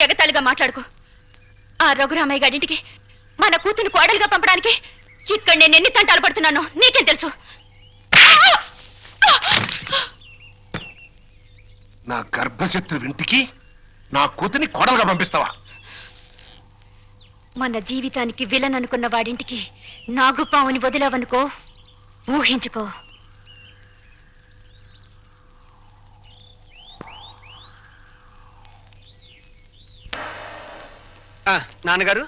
ఎగతాళిగా మాట్లాడుకో. ఆ రఘురామయ్య గారింటికి మన కూతురు కోడలుగా పంపడానికి ఇక్కడ నేను ఎన్ని తంటాలు పడుతున్నానో నీకేం తెలుసు? నా గర్భశత్రు ఇంటికి నా కూతుని కోడలుగా పంపిస్తావా? మన జీవితానికి విలన్ అనుకున్న వాడింటికి నాగుపావుని వదిలావనుకో, ఊహించుకో. నాన్నగారు,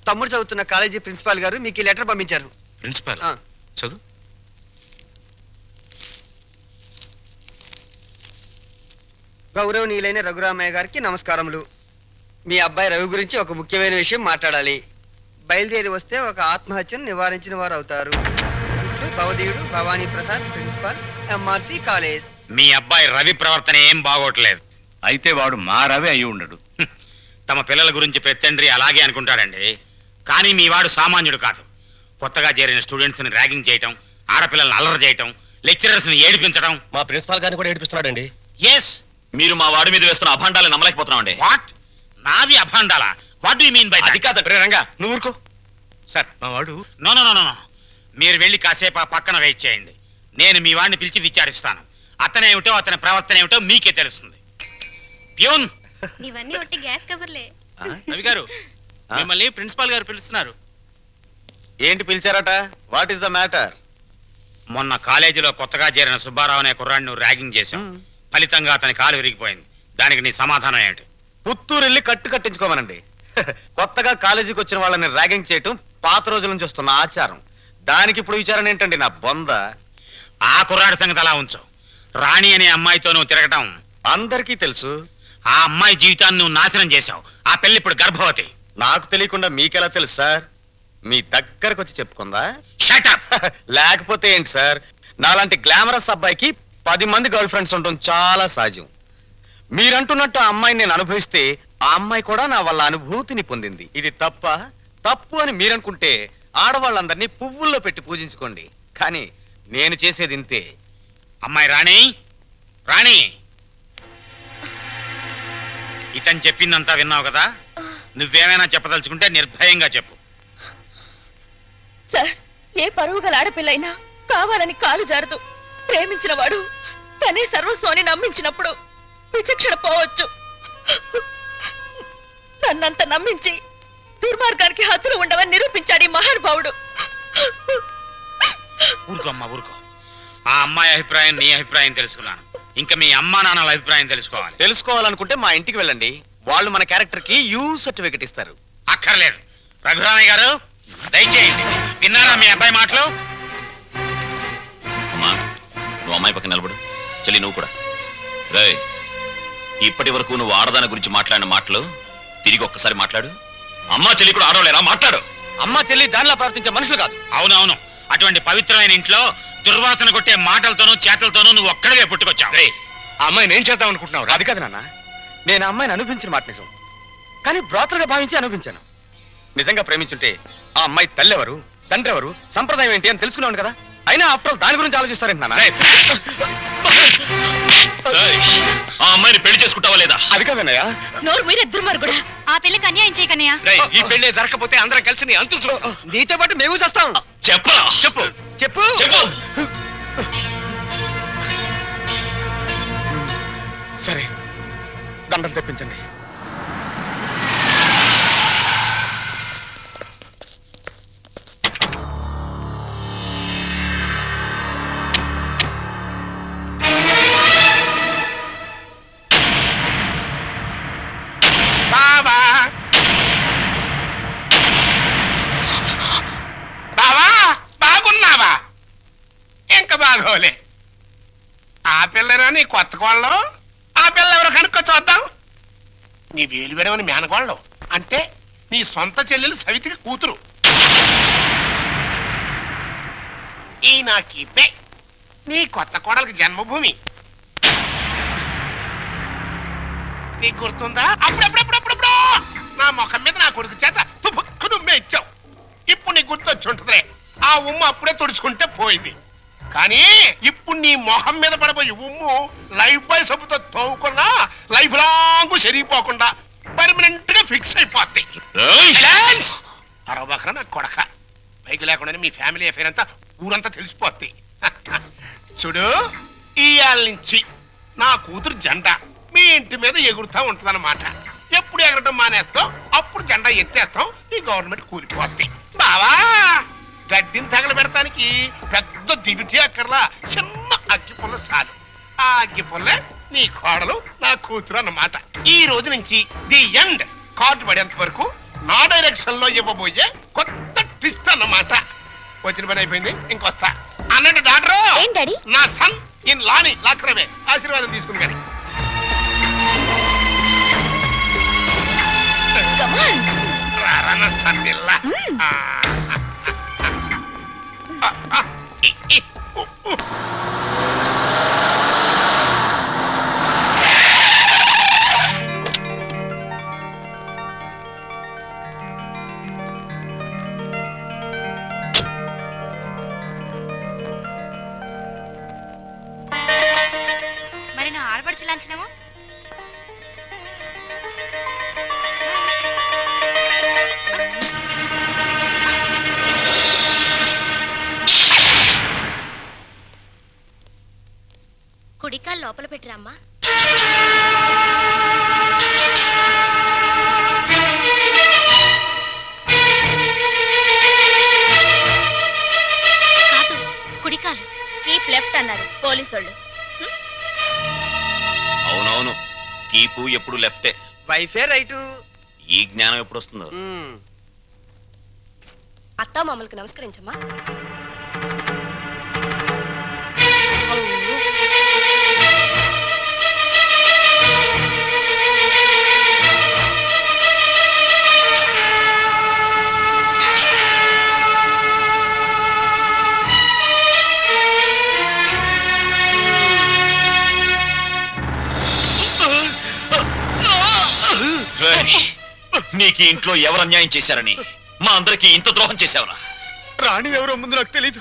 తమ్ముడు చదువుతున్న కాలేజీ ప్రిన్సిపాల్ గారు మీకు ఈ లెటర్ పంపించారు. ప్రిన్సిపాల్ చదువు. గౌరవనీయులైన రఘురామయ్య గారికి నమస్కారములు. మీ అబ్బాయి రవి గురించి ఒక ముఖ్యమైన విషయం మాట్లాడాలి. బయలుదేరి వస్తే ఒక ఆత్మహత్యను నివారించిన వారు అవుతారు. ఇట్లు భవదీయుడు Bhavani Prasad, principal, MRC college. మీ అబ్బాయి రవి ప్రవర్తన ఏం బాగోట్లేదు. అయితే వాడు మా రవి అయి ఉండడు. తమ పిల్లల గురించి పెత్తండ్రి అలాగే అనుకుంటాడండి. కానీ మీ వాడు సామాన్యుడు కాదు. కొత్తగా చేరిన స్టూడెంట్స్ని ర్యాగింగ్ చేయటం, ఆడపిల్లల్ని అల్లరి చేయటం, లెక్చరర్స్ని ఏడిపించడం. మా ప్రిన్సిపాల్ గారిని కూడా ఏడిపిస్తున్నాడండి. ఎస్, మీరు మా వాడి మీద వేస్తున్న అభాండాలను నమ్మలేకపోతున్నామండి. వాట్? నావి అభాండాలా? What do you mean by that? అది కాదండి. రంగా నువ్వు ఊరుకో. సార్ మా వాడు. నో నో నో నో, మీరు వెళ్ళి కాసేపు ఆ పక్కన వెయిట్ చేయండి. నేను మీ వాడిని పిలిచి విచారిస్తాను. అతనేమిటో అతని ప్రవర్తన ఏమిటో మీకే తెలుస్తుంది. ప్యూన్, నీవన్నీ ఒట్టి గ్యాస్ కవర్లే. రవి గారు, మిమ్మల్ని ప్రిన్సిపాల్ గారు పిలుస్తున్నారు. ఏంటి పిలిచారట? What is the matter? మొన్న కాలేజీలో కొత్తగా చేరిన సుబ్బారావు అనే కుర్రాడిని ర్యాగింగ్ చేశాం. ఫలితంగా అతని కాలు విరిగిపోయింది. దానికి నీ సమాధానం ఏంటి? పుత్తూరు వెళ్ళి కట్టించుకోమనండి. కొత్తగా కాలేజీకి వచ్చిన వాళ్ళని ర్యాగింగ్ చేయటం పాత రోజుల నుంచి వస్తున్న ఆచారం. దానికి ఇప్పుడు విచారణ ఏంటండి నా బొంద? ఆ కుర్రాడి సంగతి అలా ఉంచు. రాణి అనే అమ్మాయితో నువ్వు తిరగటం అందరికీ తెలుసు. ఆ అమ్మాయి జీవితాన్ని నువ్వు నాశనం చేశావు. ఆ పెళ్లి ఇప్పుడు గర్భవతి. నాకు తెలియకుండా మీకెలా తెలుసు సార్? మీ దగ్గరకు వచ్చి చెప్పుకుందా? Shut up. లేకపోతే ఏంటి సార్? నాలాంటి గ్లామరస్ అబ్బాయికి 10 మంది గర్ల్ ఫ్రెండ్స్ ఉండటం చాలా సహజం. మీరంటున్నట్టు ఆ అమ్మాయిని నేను అనుభవిస్తే ఆ అమ్మాయి కూడా నా వల్ల అనుభూతిని పొందింది. ఇది తప్పు అని మీరనుకుంటే ఆడవాళ్ళందరినీ పువ్వుల్లో పెట్టి పూజించుకోండి. కానీ నేను చేసేది ఇంతే. అమ్మాయి రాణి, రాణి, ఇతను చెప్పిందంతా విన్నావు కదా? నువ్వేమైనా చెప్పదలుచుకుంటే నిర్భయంగా చెప్పు. సార్, ఏ పరువు గల ఆడపిల్లైనా కావాలని కాలు జారదు. ప్రేమించిన వాడు తనే సర్వస్వాన్ని నమ్మించినప్పుడు విచక్షణ పోవచ్చు. నన్నంత నమ్మించి దుర్మార్గానికి హద్దులు ఉండవని నిరూపించాడు ఈ మహానుభావుడు. ఊరుకోమ్మా, ఊరుకో. ఆ అమ్మాయి అభిప్రాయం నీ అభిప్రాయం తెలుసుకున్నాను. ఇంకా మీ అమ్మా నాన్నల అభిప్రాయం తెలుసుకోవాలనుకుంటే మా ఇంటికి వెళ్ళండి. వాళ్ళు మన క్యారెక్టర్ కి యూ సర్టిఫికెట్ ఇస్తారు. అక్కర్లేదు. రఘురామయ్య గారు దయచేయండి. విన్నారా మీ అబ్బాయి మాటలు? అమ్మా, నువ్వు అమ్మాయి పక్కన నిలబడు. చెల్లి నువ్వు కూడా. రే, ఇప్పటి వరకు నువ్వు ఆడదాని గురించి మాట్లాడిన మాటలు తిరిగి ఒక్కసారి మాట్లాడు. అమ్మా చెల్లి కూడా ఆడవలేరా? మాట్లాడు. అమ్మా చెల్లి దానిలా ప్రవర్తించే మనుషులు కాదు. అవునవును, అటువంటి పవిత్రమైన ఇంట్లో దుర్వాసన కొట్టే మాటలతోనూ చేతలతోనూ నువ్వు ఒక్కడివే పుట్టుకొచ్చావు. ఆ అమ్మాయిని ఏం చేద్దాం అనుకుంటున్నావు? అది కాదు నాన్న, నేను అమ్మాయిని అనుభవించిన మాట నిజం. కానీ బ్రోతలుగా భావించి అనుభవించాను. నిజంగా ప్రేమించుంటే ఆ అమ్మాయి తల్లి ఎవరు, తండ్రి ఎవరు, సంప్రదాయం ఏంటి అని తెలుసుకున్నాను కదా. అయినా ఆఫ్టర్ దాని గురించి ఆలోచిస్తారేంటి నాన్న? ఆ అమ్మాయిని పెళ్లి చేసుకుంటావా లేదా? అది కాదన్నయ్య. నోరు మీరే దుర్మార్గుడా. ఆ పిల్లకి అన్యాయం చేయకన్నయ్యా. ఈ పెళ్లి జరగకపోతే అందరం కలిసి నీ అంతు చూస్తాం. నీతో పాటు మేము చేస్తాం. చెప్పరా? చెప్పు చెప్పు చెప్పు. సరే, దండలు తెప్పించండి. బావా, బావా, బాగున్నావా? ఇంకా బాగోలే. ఆ పిల్లరా నీ కొత్త కోళ్ళం? ఆ పిల్ల ఎవరో కనుక్కో చూద్దాం. నీ వేలు విడవని మేనగోళ్ళం అంటే నీ సొంత చెల్లెలు సవితికి కూతురు. ఈ నా కీపే నీ కొత్త కోడలకి జన్మభూమి. నీకు గుర్తుందా? అప్పుడప్పుడప్పుడప్పుడప్పుడు నా ముఖం మీద నా కొడుకు చేత నువ్వే ఇచ్చావు. ఇప్పుడు నీకు గుర్తొచ్చి ఉంటుందిలే. ఆ ఉమ్ము అప్పుడే తుడుచుకుంటే పోయింది. కానీ ఇప్పుడు నీ మొహం మీద పడబోయి ఉమ్ము లైఫ్ బాయ్ సబ్బుతో తోముకున్నా లైఫ్ లాంగ్ సరిగిపోకుండా పర్మనెంట్ గా ఫిక్స్ అయిపోద్ది. రేయ్! అరవబకరా నా కొడక. బైక్ లేకుండానే మీ ఫ్యామిలీ అఫేర్ అంతా ఊరంతా తెలిసిపోద్ది. చూడు, ఇయాల నుంచి నా కూతురు జెండా మీ ఇంటి మీద ఎగురుతా ఉంటదన్నమాట. ఎప్పుడు ఎగరటం మానేస్తాం అప్పుడు జెండా ఎత్తేస్తాం. ఈ గవర్నమెంట్ కూలిపోద్ది. బావా, గడ్డిని తగలబెడటానికి పెద్ద దివిటి అక్కర్లా, చిన్న అగ్గి పుల్ల చాలు. ఆ అగ్గి పుల్లే నీ కోడలు నా కూతురు అన్నమాట. ఈ రోజు నుంచి ది ఎండ్ కార్డు పడేంత వరకు నా డైరెక్షన్ లో ఇవ్వబోయే కొత్త ట్విస్ట్ అన్నమాట. వచ్చిన పని అయిపోయింది, ఇంకొస్తా అన్నట్టు డాక్టర్. ఏం డాడీ? నా సన్ ఇన్ లాని లాక్రమే ఆశీర్వాదం తీసుకుని కానీ Come on. రారన్న సన్నిల్లా. మరి నా ఆడపడుచు లాంఛనమో కుడికాలు లోపల పెట్టిరమ్మా. కాదు, కుడికాలు. కీప్ లెఫ్ట్ అన్నారు పోలీసోళ్ళు. అవునవును, కీపు ఎప్పుడు లెఫ్టే. వైఫే రైటు. ఈ జ్ఞానం ఎప్పుడు వస్తుందో. అత్తా మామలకు నమస్కరించమ్మా. రేయ్! నీకు ఈ ఇంట్లో ఎవరు అన్యాయం చేశారని మా అందరికి ఇంత ద్రోహం చేశావురా? రాణి ఎవరో ముందు నాకు తెలీదు.